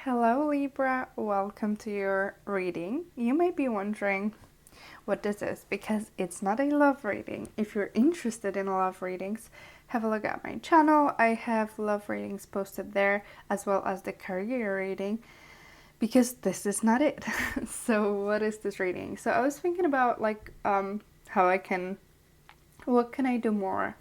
Hello Libra, welcome to your reading. You may be wondering what this is because it's not a love reading. If you're interested in love readings, have a look at my channel. I have love readings posted there as well as the career reading because this is not it. So what is this reading? So I was thinking about how what can I do more?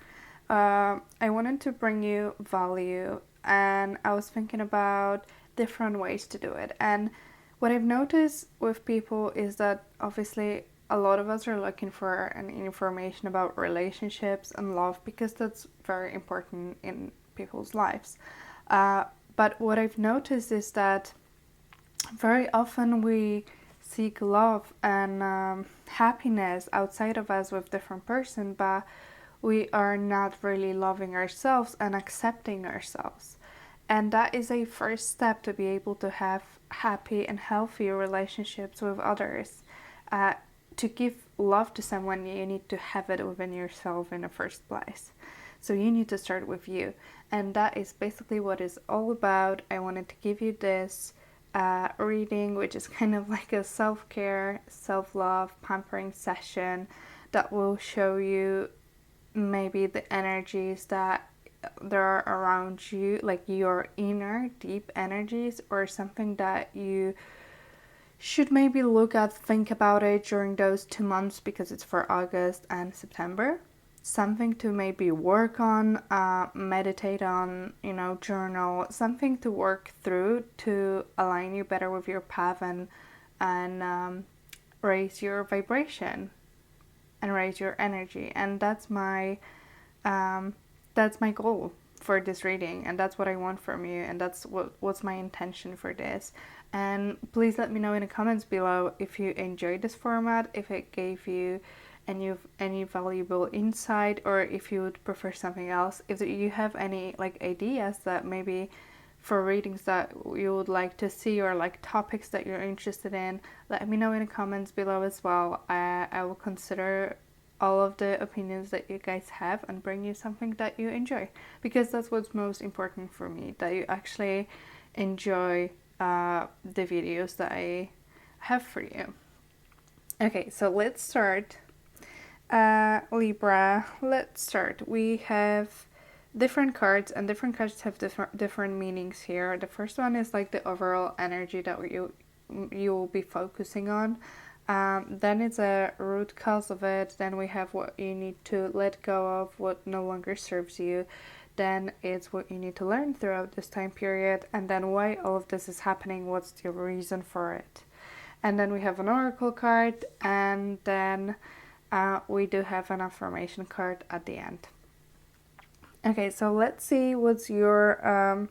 I wanted to bring you value and I was thinking about different ways to do it. And what I've noticed with people is that obviously a lot of us are looking for an information about relationships and love because that's very important in people's lives. But what I've noticed is that very often we seek love and happiness outside of us with different person, but we are not really loving ourselves and accepting ourselves. And that is a first step to be able to have happy and healthy relationships with others. To give love to someone, you need to have it within yourself in the first place. So you need to start with you. And that is basically what it's all about. I wanted to give you this reading, which is kind of like a self-care, self-love, pampering session that will show you maybe the energies that there are around you, like your inner deep energies, or something that you should maybe look at, think about it during those 2 months because it's for August and September. Something to maybe work on, meditate on, journal, something to work through to align you better with your path and raise your vibration and raise your energy. And that's my goal for this reading, and that's what I want from you, and that's what's my intention for this. And please let me know in the comments below if you enjoyed this format, if it gave you any valuable insight, or if you would prefer something else. If you have any ideas that maybe for readings that you would like to see, or topics that you're interested in, let me know in the comments below as well. I will consider all of the opinions that you guys have and bring you something that you enjoy, because that's what's most important for me, that you actually enjoy the videos that I have for you. Okay, so let's start. Libra, let's start. We have different cards, and different cards have different meanings here. The first one is like the overall energy that you will be focusing on. Then it's a root cause of it. Then we have what you need to let go of, what no longer serves you. Then it's what you need to learn throughout this time period, and then why all of this is happening, what's the reason for it. And then we have an oracle card, and then we do have an affirmation card at the end. Okay, so let's see what's your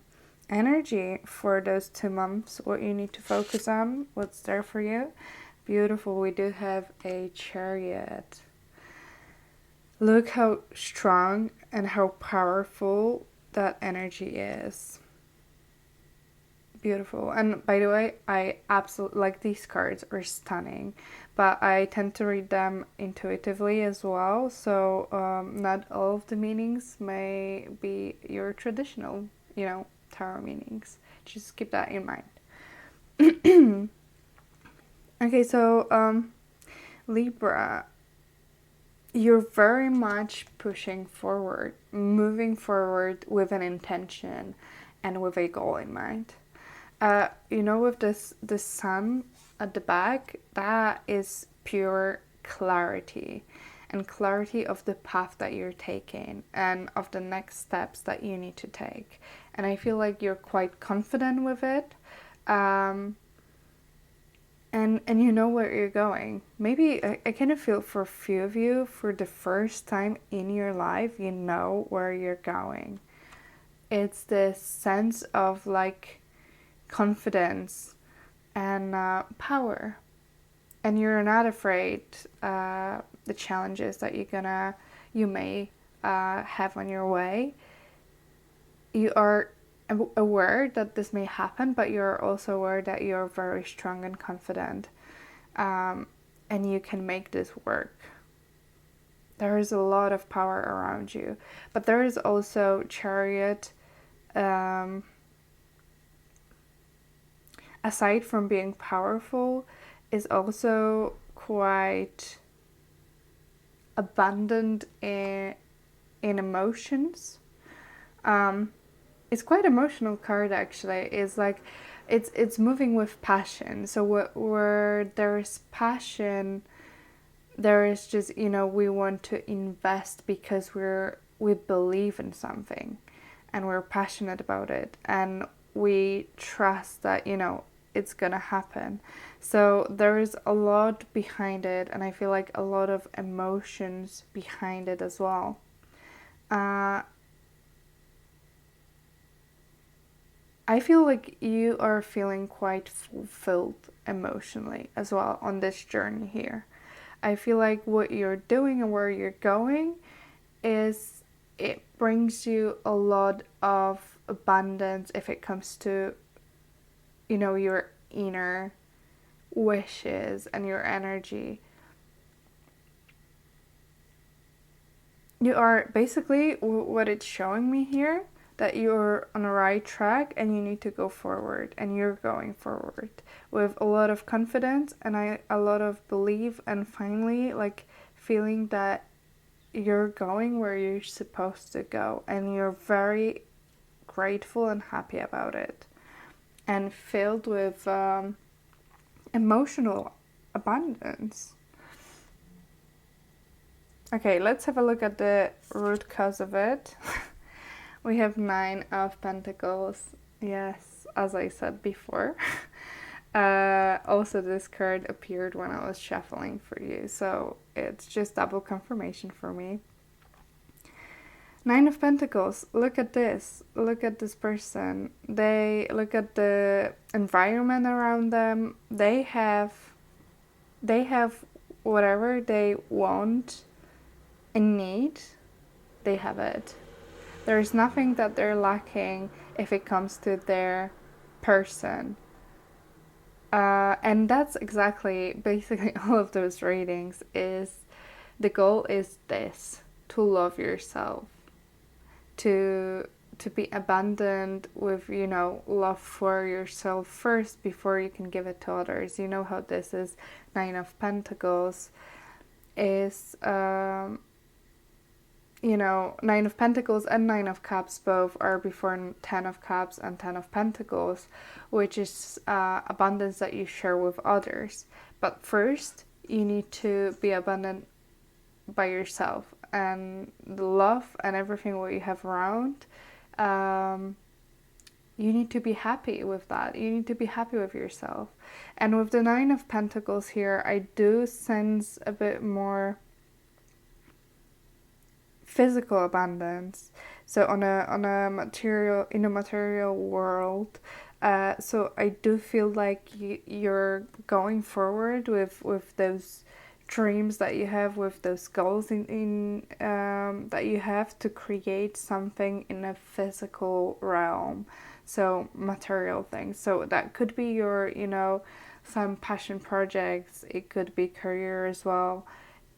energy for those 2 months, what you need to focus on, what's there for you. Beautiful, we do have a Chariot. Look how strong and how powerful that energy is. Beautiful. And by the way, I absolutely these cards are stunning, but I tend to read them intuitively as well, so not all of the meanings may be your traditional, tarot meanings. Just keep that in mind. Okay, so Libra, you're very much pushing forward, moving forward with an intention and with a goal in mind. With the sun at the back, that is pure clarity, and clarity of the path that you're taking and of the next steps that you need to take. And I feel like you're quite confident with it. And you know where you're going. Maybe I kind of feel for a few of you, for the first time in your life, you know where you're going. It's this sense of confidence and power, and you're not afraid the challenges that you may have on your way. You are aware that this may happen, but you're also aware that you're very strong and confident, and you can make this work. There is a lot of power around you, but there is also Chariot aside from being powerful, is also quite abundant in emotions. It's quite emotional card actually. It's like it's moving with passion. So where there is passion, there is just, you know, we want to invest because we believe in something and we're passionate about it and we trust that, you know, it's gonna happen. So there is a lot behind it, and I feel like a lot of emotions behind it as well. I feel like you are feeling quite fulfilled emotionally as well on this journey here. I feel like what you're doing and where you're going is, it brings you a lot of abundance if it comes to, you know, your inner wishes and your energy. You are basically, what it's showing me here, that you're on the right track and you need to go forward, and you're going forward with a lot of confidence and a lot of belief, and finally like feeling that you're going where you're supposed to go, and you're very grateful and happy about it, and filled with emotional abundance. Okay, let's have a look at the root cause of it. We have 9 of Pentacles. Yes, as I said before. Also, this card appeared when I was shuffling for you, so it's just double confirmation for me. 9 of Pentacles. Look at this. Look at this person. They look at the environment around them. They have whatever they want and need. They have it. There's nothing that they're lacking if it comes to their person. And that's exactly, basically all of those readings is, the goal is this, to love yourself, to be abundant with, you know, love for yourself first before you can give it to others. You know how this is. 9 of Pentacles is, you know, 9 of Pentacles and 9 of Cups both are before 10 of Cups and 10 of Pentacles, which is abundance that you share with others. But first, you need to be abundant by yourself, and the love and everything what you have around, you need to be happy with that. You need to be happy with yourself. And with the 9 of Pentacles here, I do sense a bit more physical abundance. So on a material, in a material world. So I do feel like you're going forward with those dreams that you have, with those goals in that you have to create something in a physical realm. So material things. So that could be your, you know, some passion projects. It could be career as well.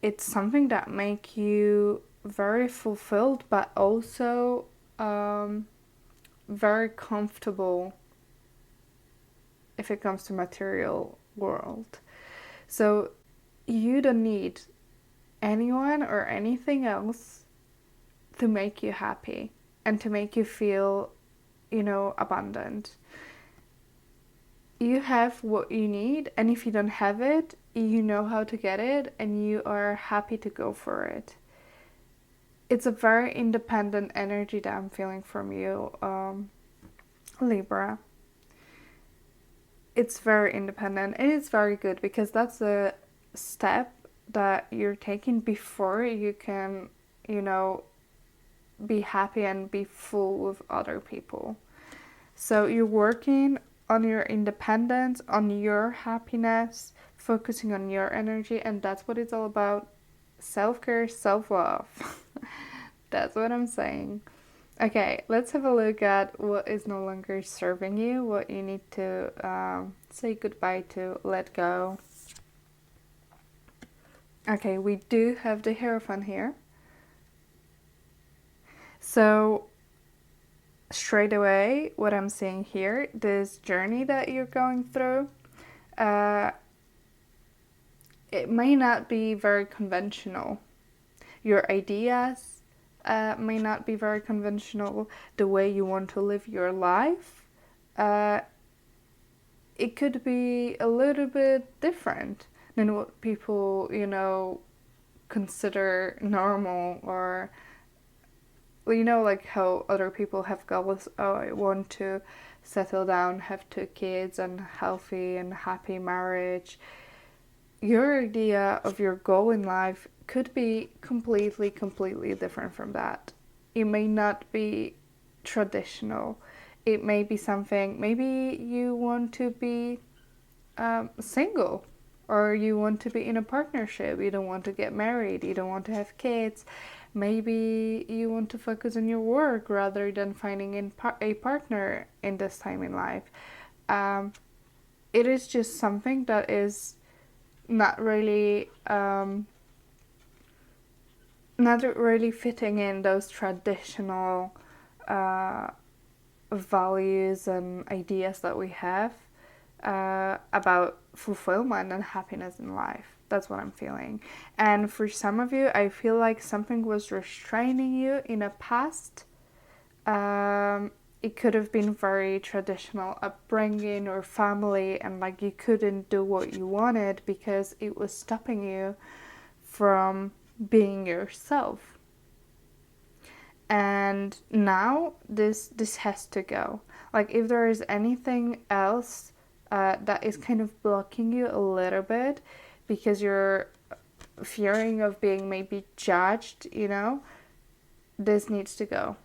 It's something that make you very fulfilled, but also very comfortable if it comes to material world. So you don't need anyone or anything else to make you happy and to make you feel, you know, abundant. You have what you need, and if you don't have it, you know how to get it, and you are happy to go for it. It's a very independent energy that I'm feeling from you, Libra. It's very independent, and it's very good, because that's a step that you're taking before you can, you know, be happy and be full with other people. So you're working on your independence, on your happiness, focusing on your energy, and that's what it's all about. Self-care, self-love. That's what I'm saying. Okay, let's have a look at what is no longer serving you, what you need to say goodbye to, let go. Okay, we do have the Hierophant here. So straight away, what I'm seeing here, this journey that you're going through, it may not be very conventional. Your ideas may not be very conventional. The way you want to live your life, it could be a little bit different than what people, consider normal, or like how other people have goals. Oh, I want to settle down, have 2 kids, and healthy and happy marriage. Your idea of your goal in life could be completely different from that. It may not be traditional. It may be something, maybe you want to be single, or you want to be in a partnership. You don't want to get married, you don't want to have kids. Maybe you want to focus on your work rather than finding a partner in this time in life. It is just something that is not really fitting in those traditional values and ideas that we have about fulfillment and happiness in life. That's what I'm feeling. And for some of you, I feel like something was restraining you in a past. It could have been very traditional upbringing or family, and like you couldn't do what you wanted because it was stopping you from being yourself. And now this has to go. Like if there is anything else that is kind of blocking you a little bit because you're fearing of being maybe judged, this needs to go.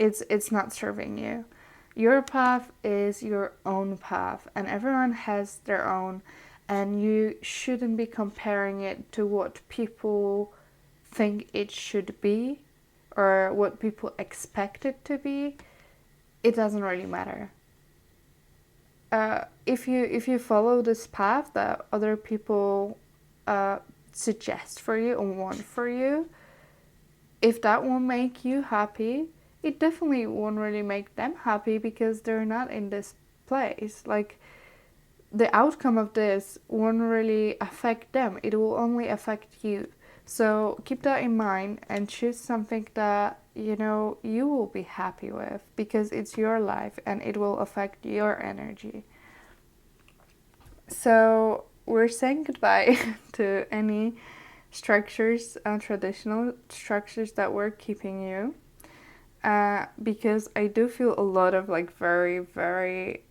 It's not serving you. Your path is your own path, and everyone has their own, and you shouldn't be comparing it to what people think it should be or what people expect it to be. It doesn't really matter. If you follow this path that other people suggest for you and want for you, if that won't make you happy, it definitely won't really make them happy because they're not in this place. Like, the outcome of this won't really affect them. It will only affect you. So keep that in mind and choose something that you will be happy with, because it's your life and it will affect your energy. So we're saying goodbye to any structures, traditional structures that were keeping you, because I do feel a lot of like very, very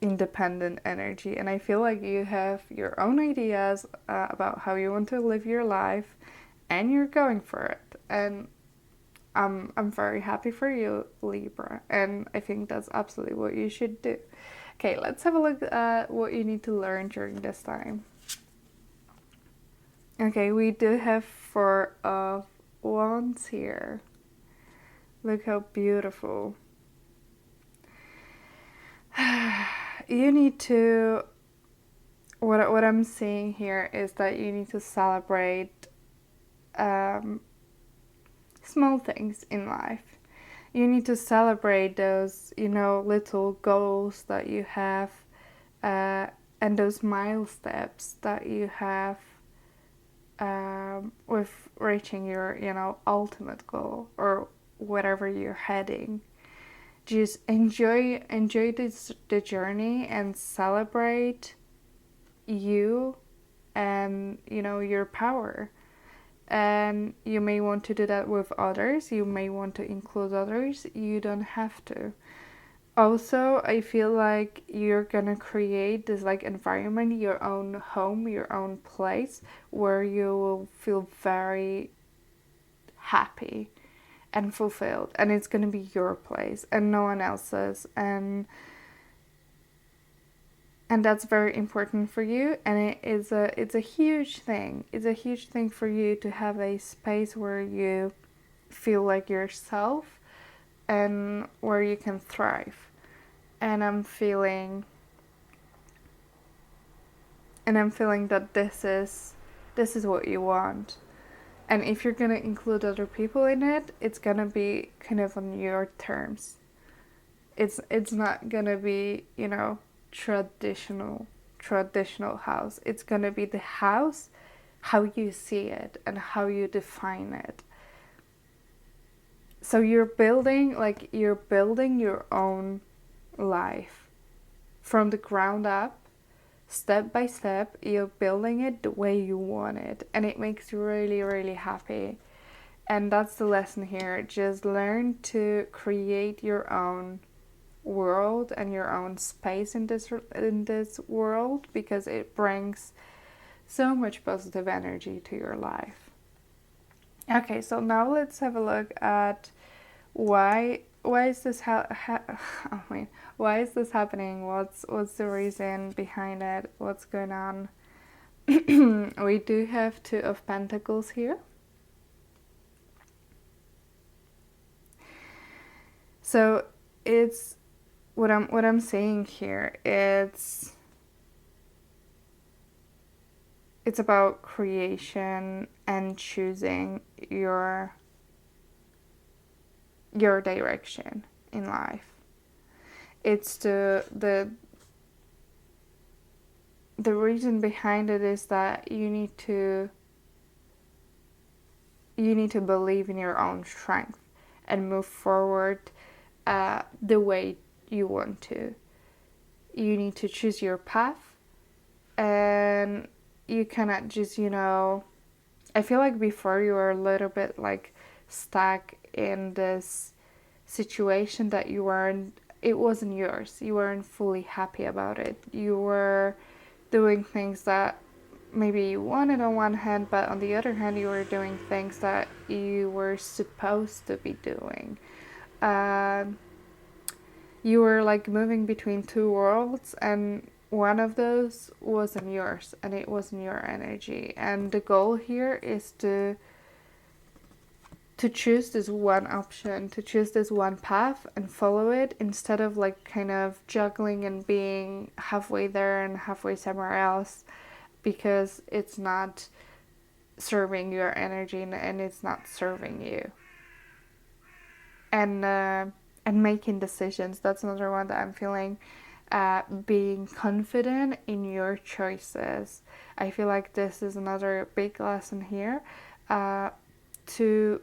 independent energy, and I feel like you have your own ideas about how you want to live your life, and you're going for it. And I'm very happy for you, Libra, and I think that's absolutely what you should do. Okay, let's have a look at what you need to learn during this time. Okay, we do have 4 of Wands here. Look how beautiful. You need to, what I'm seeing here is that you need to celebrate small things in life. You need to celebrate those, little goals that you have, and those milestones that you have with reaching your, ultimate goal or whatever you're heading. Just enjoy the journey and celebrate you and your power. And you may want to do that with others. You may want to include others. You don't have to. Also, I feel like you're gonna create this like environment, your own home, your own place where you will feel very happy and fulfilled, and it's gonna be your place and no one else's, and that's very important for you. And it's a huge thing. It's a huge thing for you to have a space where you feel like yourself and where you can thrive. And I'm feeling that this is what you want. And if you're gonna include other people in it, it's gonna be kind of on your terms. It's not gonna be, you know, traditional house. It's gonna be the house how you see it and how you define it. So you're building your own life from the ground up, step by step. You're building it the way you want it, and it makes you really, really happy. And that's the lesson here. Just learn to create your own world and your own space in this world, because it brings so much positive energy to your life. Okay, so now let's have a look at why is this why is this happening? What's the reason behind it? What's going on? We do have Two of Pentacles here. So it's what I'm saying here. It's about creation and choosing your direction in life. It's the reason behind it is that you need to believe in your own strength and move forward the way you want to. You need to choose your path, and you cannot just, I feel like before you were a little bit like stuck in this situation that you weren't, it wasn't yours. You weren't fully happy about it. You were doing things that maybe you wanted on one hand, but on the other hand, you were doing things that you were supposed to be doing. You were like moving between two worlds, and one of those wasn't yours, and it wasn't your energy. And the goal here is to choose this one option, to choose this one path and follow it, instead of like kind of juggling and being halfway there and halfway somewhere else, because it's not serving your energy and it's not serving you. And making decisions, that's another one that I'm feeling. Being confident in your choices. I feel like this is another big lesson here. To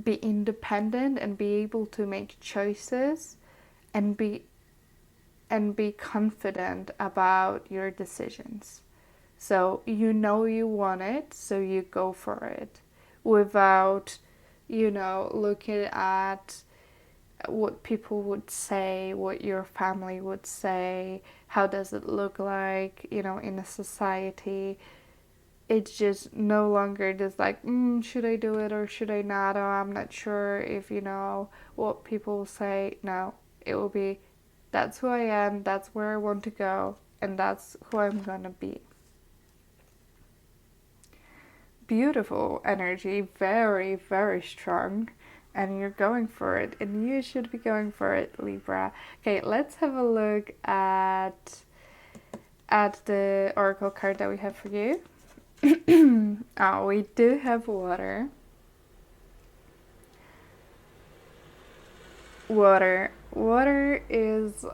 be independent and be able to make choices and be confident about your decisions. So you want it, so you go for it without, looking at what people would say, what your family would say, how does it look like, in a society. It's just no longer just like, should I do it or should I not? Oh, I'm not sure if, what people will say. No, it will be, that's who I am, that's where I want to go, and that's who I'm gonna be. Beautiful energy, very, very strong, and you're going for it, and you should be going for it, Libra. Okay, let's have a look at the oracle card that we have for you. Oh, we do have water. Water is...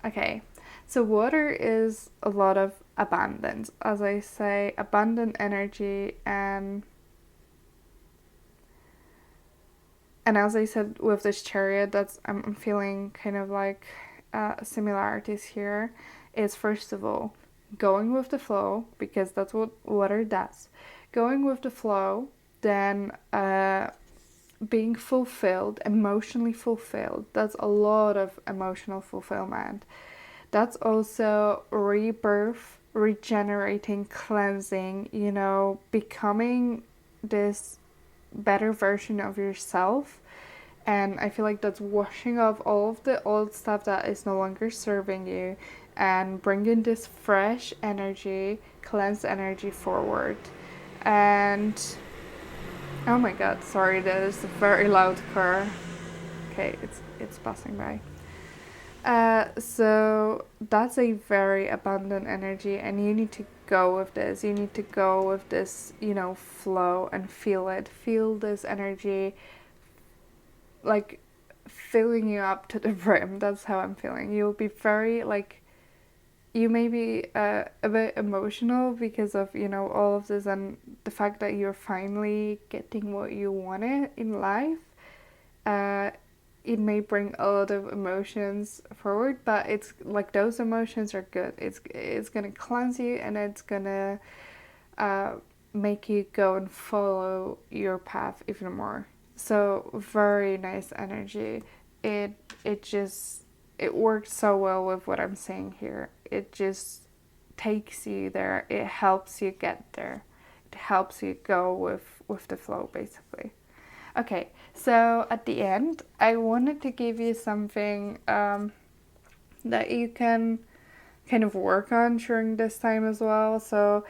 Okay, so water is a lot of abundance. As I say, abundant energy, and as I said with this Chariot, that's I'm feeling kind of like similarities here. Is first of all, going with the flow, because that's what water does. Going with the flow, then being fulfilled, emotionally fulfilled. That's a lot of emotional fulfillment. That's also rebirth, regenerating, cleansing, becoming this better version of yourself. And I feel like that's washing off all of the old stuff that is no longer serving you, and bringing this fresh energy, cleansed energy forward. And oh my god, sorry, that is a very loud car. Okay, it's passing by. So that's a very abundant energy, and you need to go with this. You need to go with this, flow, and feel it. Feel this energy, like filling you up to the brim. That's how I'm feeling. You'll be very like, you may be a bit emotional because of, you know, all of this and the fact that you're finally getting what you wanted in life. It may bring a lot of emotions forward, but it's like those emotions are good. It's gonna cleanse you, and it's gonna make you go and follow your path even more. So very nice energy. It just, it works so well with what I'm saying here. It just takes you there. It helps you get there. It helps you go with the flow, basically. Okay, so at the end, I wanted to give you something that you can kind of work on during this time as well. So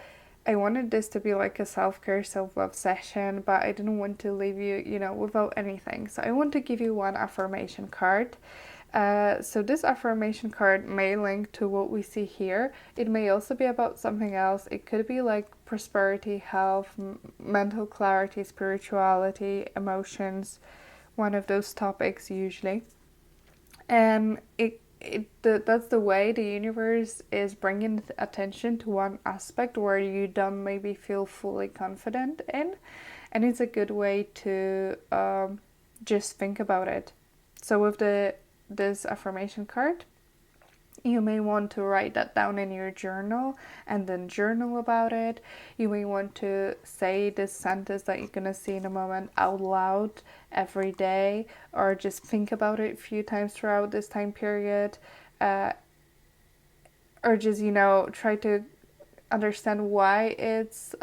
I wanted this to be like a self-care, self-love session, but I didn't want to leave you, you know, without anything. So I want to give you one affirmation card. So this affirmation card may link to what we see here. It may also be about something else. It could be like prosperity, health, mental clarity, spirituality, emotions, one of those topics usually. And that's the way the universe is bringing attention to one aspect where you don't maybe feel fully confident in, and it's a good way to just think about it. So with this affirmation card, you may want to write that down in your journal and then journal about it. You may want to say this sentence that you're going to see in a moment out loud every day, or just think about it a few times throughout this time period. Or just, you know, try to understand why it's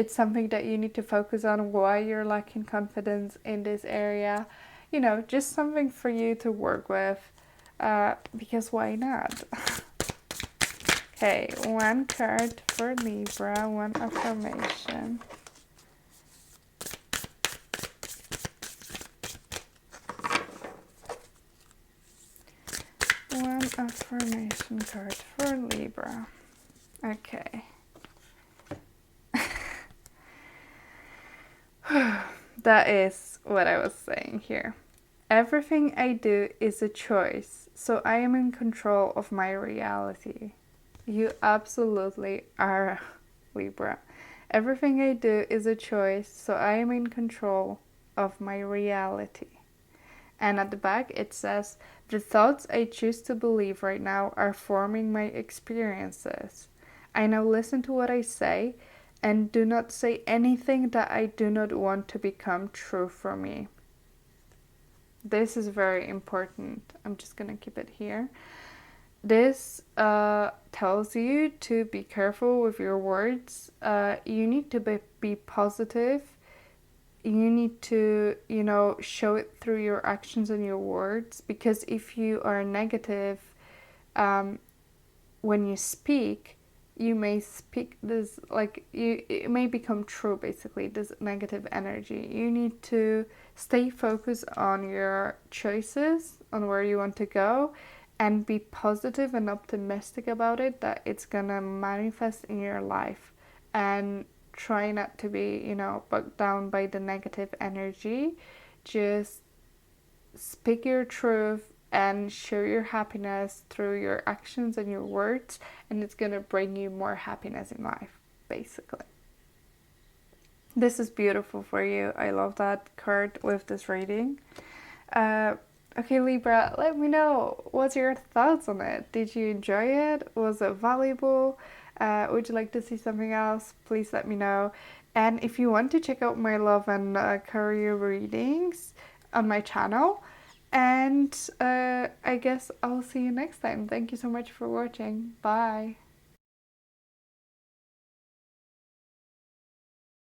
something that you need to focus on, why you're lacking confidence in this area. You know, just something for you to work with. Because why not? Okay, one card for Libra, one affirmation. One affirmation card for Libra. Okay. That is what I was saying here. Everything I do is a choice, so I am in control of my reality. You absolutely are, Libra. Everything I do is a choice, so I am in control of my reality. And at the back it says, the thoughts I choose to believe right now are forming my experiences. I now listen to what I say and do not say anything that I do not want to become true for me. This is very important. I'm just gonna keep it here. This tells you to be careful with your words. You need to be positive. You need to, you know, show it through your actions and your words. Because if you are negative when you speak, you may speak this, like, it may become true, basically, this negative energy. You need to stay focused on your choices, on where you want to go, and be positive and optimistic about it, that it's gonna manifest in your life. And try not to be, you know, bogged down by the negative energy. Just speak your truth and show your happiness through your actions and your words, and it's gonna bring you more happiness in life, basically. This is beautiful for you. I love that card with this reading. Okay, Libra, let me know, what's your thoughts on it? Did you enjoy it? Was it valuable? Would you like to see something else? Please let me know. And if you want to check out my love and career readings on my channel, and I guess I'll see you next time. Thank you so much for watching. Bye.